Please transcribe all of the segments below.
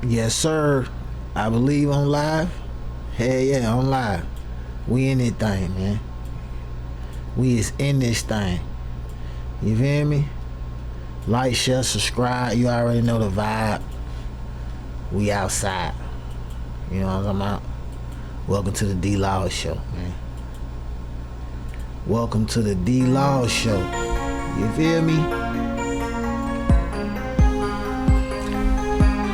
Yes, sir. I believe on live. Hell yeah, on live. We in this thing, man. We is in this thing. You feel me? Like, share, subscribe. You already know the vibe. We outside. You know what I'm talking about? Welcome to the D-Law Show, man. Welcome to the D-Law Show. You feel me?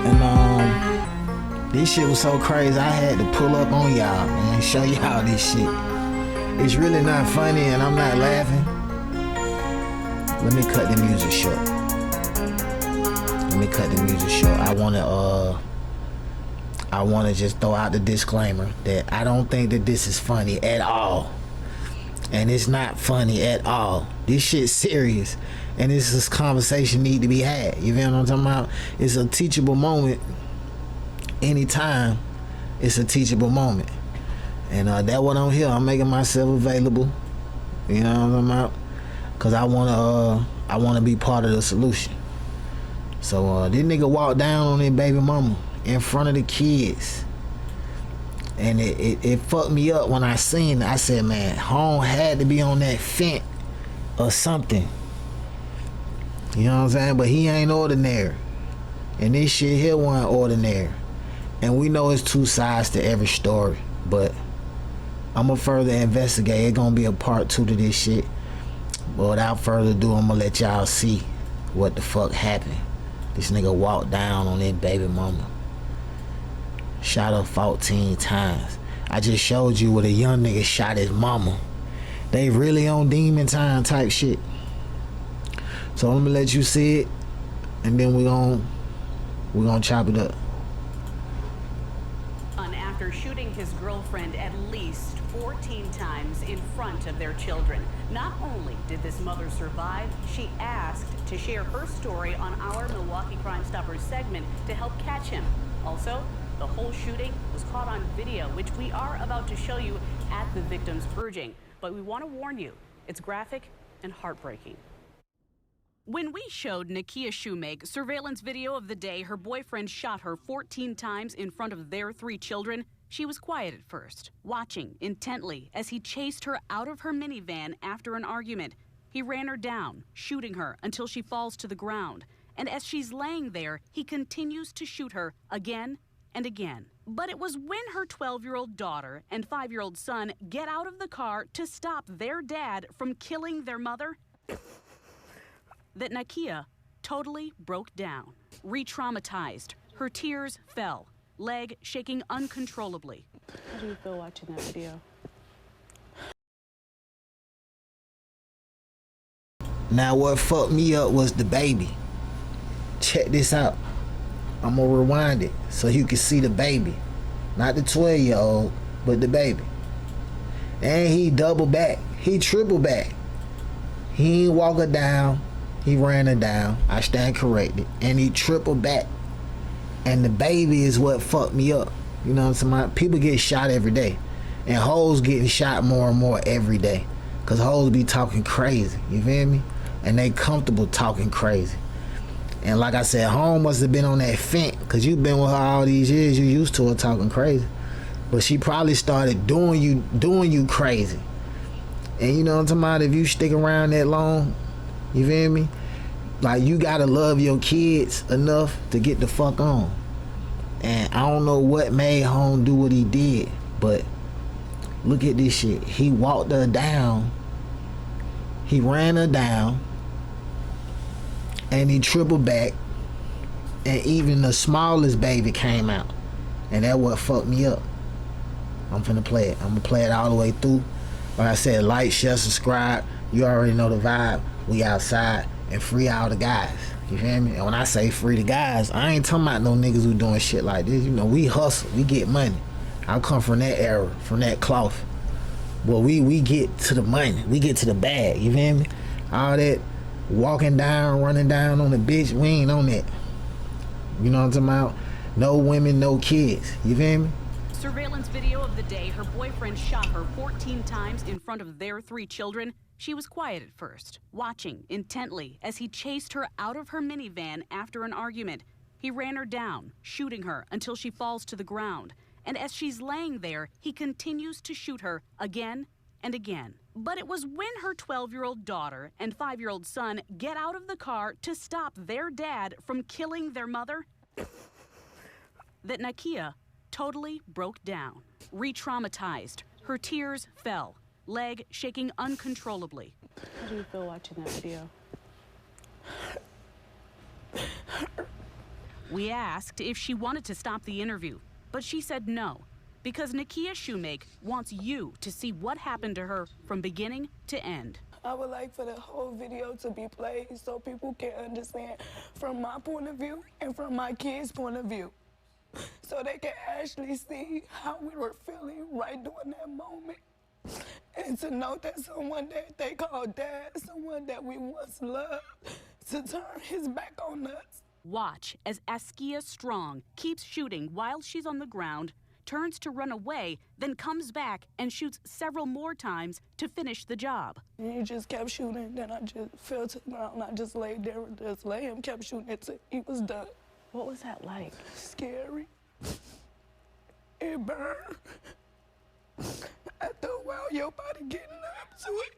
And this shit was so crazy, I had to pull up on y'all, man. Show y'all this shit. It's really not funny and I'm not laughing. Let me cut the music short. I wanna just throw out the disclaimer that I don't think that this is funny at all. And it's not funny at all. This shit's serious. And this conversation need to be had. You feel what I'm talking about? It's a teachable moment. Anytime it's a teachable moment. And that what I'm here. I'm making myself available. You know what I'm talking about? Cause I wanna be part of the solution. So this nigga walked down on his baby mama in front of the kids. And it fucked me up when I seen it. I said, man, home had to be on that fence or something. You know what I'm saying? But he ain't ordinary. And this shit here wasn't ordinary. And we know it's two sides to every story. But I'm gonna further investigate. It's gonna be a part 2 to this shit. But without further ado, I'm gonna let y'all see what the fuck happened. This nigga walked down on his baby mama. Shot her 14 times. I just showed you what a young nigga shot his mama. They really on demon time type shit. So let me let you see it, and then we're gonna chop it up. After shooting his girlfriend at least 14 times in front of their children. Not only did this mother survive, she asked to share her story on our Milwaukee Crime Stoppers segment to help catch him. Also, the whole shooting was caught on video, which we are about to show you at the victim's urging. But we want to warn you, it's graphic and heartbreaking. When we showed Nakia Shoemake surveillance video of the day her boyfriend shot her 14 times in front of their 3 children, she was quiet at first, watching intently as he chased her out of her minivan after an argument. He ran her down, shooting her until she falls to the ground. And as she's laying there, he continues to shoot her again and again. But it was when her 12-year-old daughter and 5-year-old son get out of the car to stop their dad from killing their mother that Nakia totally broke down. Re-traumatized, her tears fell, leg shaking uncontrollably. How do you feel watching that video? Now what fucked me up was the baby. Check this out. I'm gonna rewind it so you can see the baby. Not the 12-year-old, but the baby. And he double back. He triple back. He ain't walk her down. He ran her down. I stand corrected. And he triple back. And the baby is what fucked me up. You know what I'm saying? People get shot every day. And hoes getting shot more and more every day. Cause hoes be talking crazy. You feel me? And they comfortable talking crazy. And like I said, home must have been on that fence. Cause you been with her all these years. You used to her talking crazy. But she probably started doing you crazy. And you know what I'm talking about? If you stick around that long, you feel me? Like, you gotta love your kids enough to get the fuck on. And I don't know what made home do what he did, but look at this shit. He walked her down. He ran her down. And he tripled back. And even the smallest baby came out. And that what fucked me up. I'm finna play it. I'm gonna play it all the way through. Like I said, like, share, subscribe. You already know the vibe. We outside. And free all the guys. You feel me? And when I say free the guys, I ain't talking about no niggas who doing shit like this. You know, we hustle. We get money. I come from that era, from that cloth. Well, we get to the money. We get to the bag. You feel me? All that walking down, running down on the bitch, we ain't on that. You know what I'm talking about? No women, no kids. You feel me? Surveillance video of the day her boyfriend shot her 14 times in front of their 3 children. She was quiet at first, watching intently as he chased her out of her minivan after an argument. He ran her down, shooting her until she falls to the ground. And as she's laying there, he continues to shoot her again and again. But it was when her 12-year-old daughter and 5-year-old son get out of the car to stop their dad from killing their mother that Nakia totally broke down. Re-traumatized, her tears fell, leg shaking uncontrollably. How do you feel watching that video? We asked if she wanted to stop the interview, but she said no, because Nakia Shoemake wants you to see what happened to her from beginning to end. I would like for the whole video to be played so people can understand from my point of view and from my kids' point of view. So they can actually see how we were feeling right during that moment. And to know that someone that they call dad, someone that we once loved, to turn his back on us. Watch as Askia Strong keeps shooting while she's on the ground, turns to run away, then comes back and shoots several more times to finish the job. And he just kept shooting, then I just fell to the ground. I just laid there and just lay him, kept shooting until he was done. What was that like? Scary. It burned. After a while, your body getting up to it.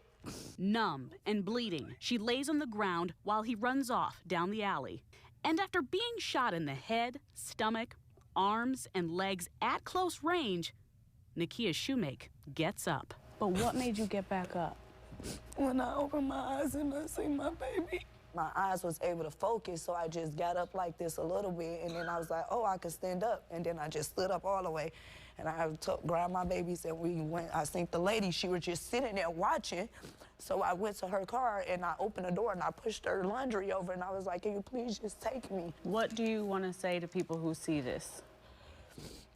Numb and bleeding, she lays on the ground while he runs off down the alley. And after being shot in the head, stomach, arms, and legs at close range, Nakia Shoemake gets up. But what made you get back up? When I opened my eyes and I see my baby. My eyes was able to focus, so I just got up like this a little bit, and then I was like, oh, I can stand up. And then I just stood up all the way, and I grabbed my babies, and we went. I seen the lady, she was just sitting there watching. So I went to her car, and I opened the door, and I pushed her laundry over, and I was like, can you please just take me? What do you want to say to people who see this?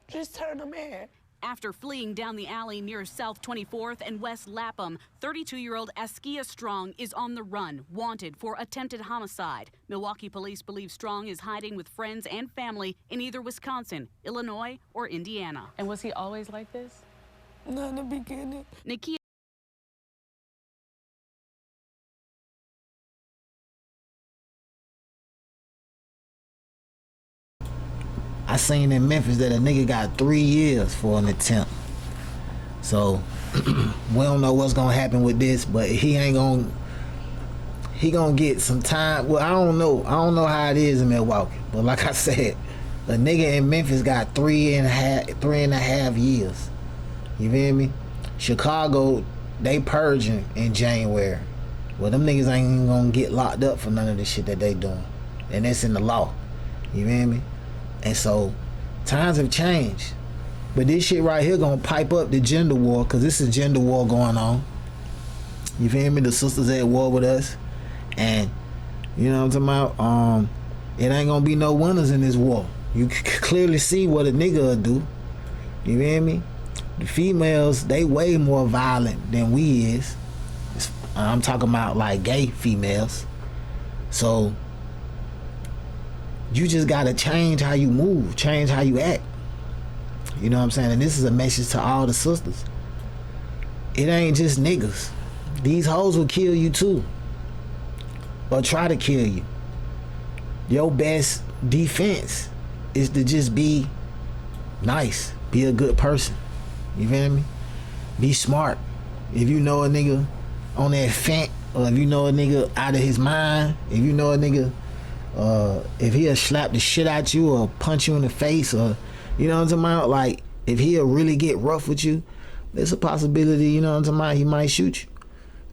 Just turn them in. After fleeing down the alley near South 24th and West Lapham, 32-year-old Askia Strong is on the run, wanted for attempted homicide. Milwaukee police believe Strong is hiding with friends and family in either Wisconsin, Illinois, or Indiana. And was he always like this? Not in the beginning. Nakia I seen in Memphis that a nigga got 3 years for an attempt. So we don't know what's gonna happen with this, but he gonna get some time. Well, I don't know how it is in Milwaukee, but like I said, a nigga in Memphis got 3.5 years. You feel me? Chicago, they purging in January. Well, them niggas ain't even gonna get locked up for none of the shit that they doing, and that's in the law. You feel me? And so times have changed, but this shit right here gonna pipe up the gender war, cause this is gender war going on. You feel me? The sisters at war with us, and you know what I'm talking about. It ain't gonna be no winners in this war. You clearly see what a nigga will do. You feel me? The females, they way more violent than we is. I'm talking about like gay females. So you just gotta change how you move, change how you act. You know what I'm saying? And this is a message to all the sisters. It ain't just niggas. These hoes will kill you too, or try to kill you. Your best defense is to just be nice, be a good person. You feel me? Be smart. If you know a nigga on that fent, or if you know a nigga out of his mind, if you know a nigga, if he'll slap the shit out you or punch you in the face, or you know what I'm talking about, like if he'll really get rough with you, there's a possibility, you know what I'm talking about, he might shoot you.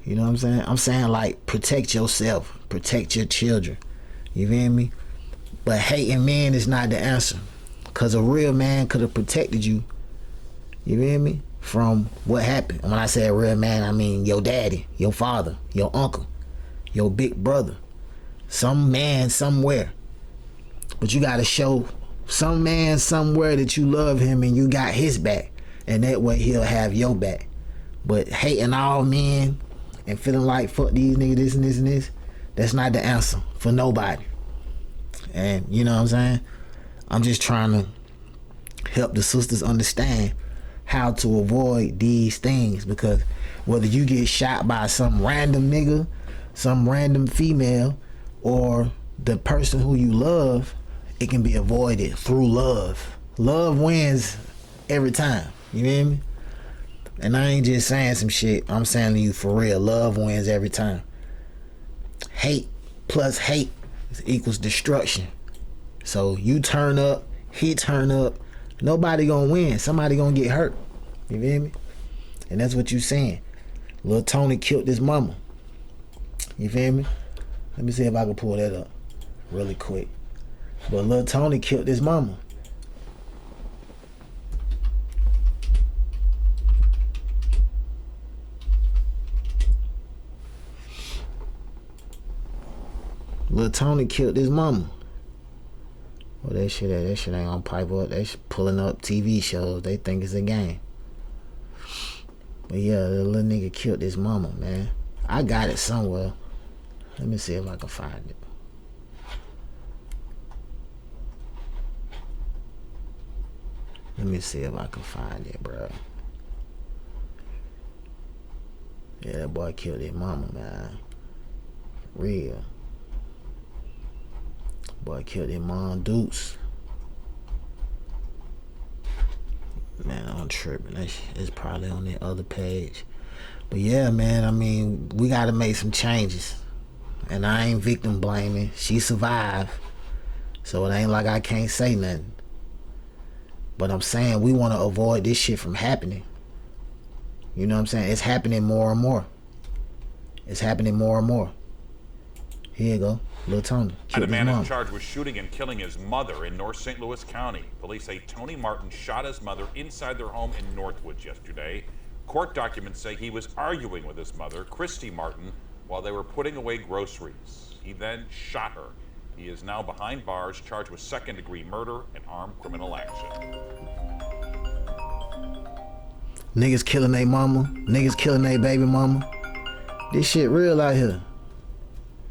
You know what I'm saying? I'm saying like protect yourself, protect your children. You feel me? But hating men is not the answer, cause a real man could have protected you. You feel me? From what happened. And when I say a real man, I mean your daddy, your father, your uncle, your big brother. Some man somewhere. But you gotta show some man somewhere that you love him and you got his back. And that way he'll have your back. But hating all men and feeling like fuck these niggas, this and this and this, that's not the answer for nobody. And you know what I'm saying? I'm just trying to help the sisters understand how to avoid these things, because whether you get shot by some random nigga, some random female, or the person who you love, it can be avoided through love. Love wins every time. You hear me? And I ain't just saying some shit. I'm saying to you for real. Love wins every time. Hate plus hate equals destruction. So you turn up, he turn up, nobody gonna win. Somebody gonna get hurt. You feel me? And that's what you saying. Lil Tony killed his mama. You feel me? Let me see if I can pull that up really quick. But Lil Tony killed his mama. Lil Tony killed his mama. Well, that shit ain't gonna pipe up. They pulling up TV shows. They think it's a game. But yeah, the little nigga killed his mama, man. I got it somewhere. Let me see if I can find it. Let me see if I can find it, bro. Yeah, that boy killed his mama, man. Real. Boy killed his mom, Deuce. Man, I'm tripping. It's probably on the other page. But yeah, man, I mean, we gotta make some changes. And I ain't victim blaming. She survived. So it ain't like I can't say nothing. But I'm saying we want to avoid this shit from happening. You know what I'm saying? It's happening more and more. It's happening more and more. Here you go. Lil Tony. And a man is charged with shooting and killing his mother in North St. Louis County. Police say Tony Martin shot his mother inside their home in Northwoods yesterday. Court documents say he was arguing with his mother, Christy Martin, while they were putting away groceries. He then shot her. He is now behind bars, charged with second-degree murder and armed criminal action. Niggas killing their mama. Niggas killing their baby mama. This shit real out here.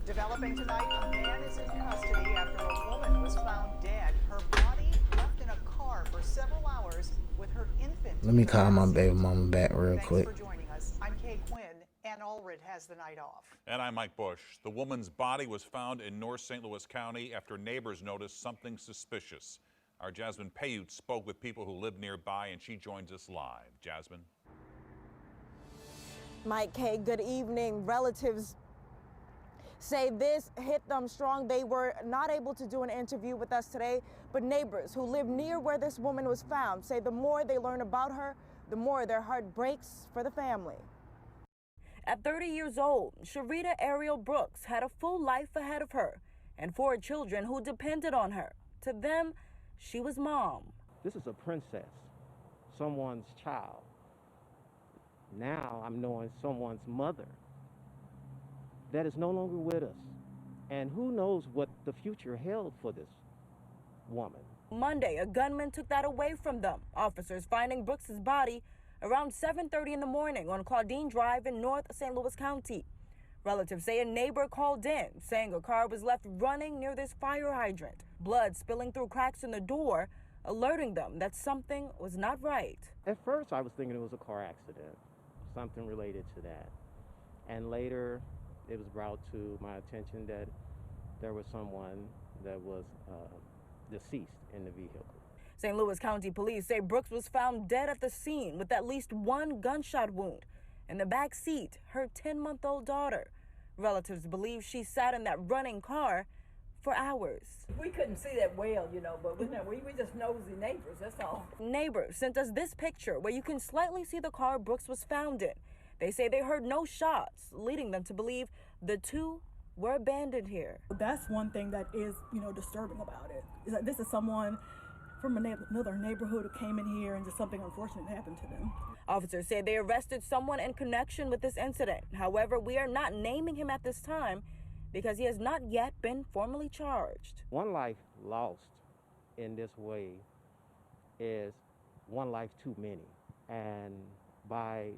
Developing tonight, a man is in custody after a woman was found dead. Her body left in a car for several hours with her infant. Let me call my baby mama back real quick. Thanks for joining us. I'm Kay Quinn. Ann Allred has the night off. And I'm Mike Bush. The woman's body was found in North St. Louis County after neighbors noticed something suspicious. Our Jasmine Payute spoke with people who live nearby, and she joins us live. Jasmine. Mike K, good evening. Relatives say this hit them strong. They were not able to do an interview with us today, but neighbors who live near where this woman was found say the more they learn about her, the more their heart breaks for the family. At 30 years old, Sharita Ariel Brooks had a full life ahead of her and 4 children who depended on her. To them, she was mom. This is a princess, someone's child. Now I'm knowing someone's mother that is no longer with us. And who knows what the future held for this woman. Monday, a gunman took that away from them. Officers finding Brooks's body around 7:30 in the morning on Claudine Drive in North St. Louis County. Relatives say a neighbor called in, saying a car was left running near this fire hydrant, blood spilling through cracks in the door, alerting them that something was not right. At first, I was thinking it was a car accident, something related to that. And later, it was brought to my attention that there was someone that was deceased in the vehicle. St. Louis County Police say Brooks was found dead at the scene with at least 1 gunshot wound. In the back seat, her 10-month-old daughter. Relatives believe she sat in that running car for hours. We couldn't see that well, but we just nosy neighbors, that's all. Neighbors sent us this picture where you can slightly see the car Brooks was found in. They say they heard no shots, leading them to believe the 2 were abandoned here. That's one thing that is, disturbing about it. Is that this is someone from another neighborhood who came in here and just something unfortunate happened to them. Officers say they arrested someone in connection with this incident. However, we are not naming him at this time because he has not yet been formally charged. One life lost in this way is one life too many. And by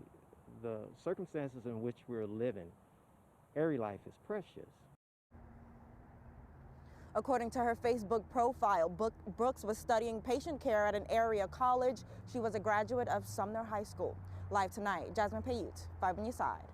the circumstances in which we're living, every life is precious. According to her Facebook profile, Brooks was studying patient care at an area college. She was a graduate of Sumner High School. Live tonight, Jasmine Payute, 5 on your side.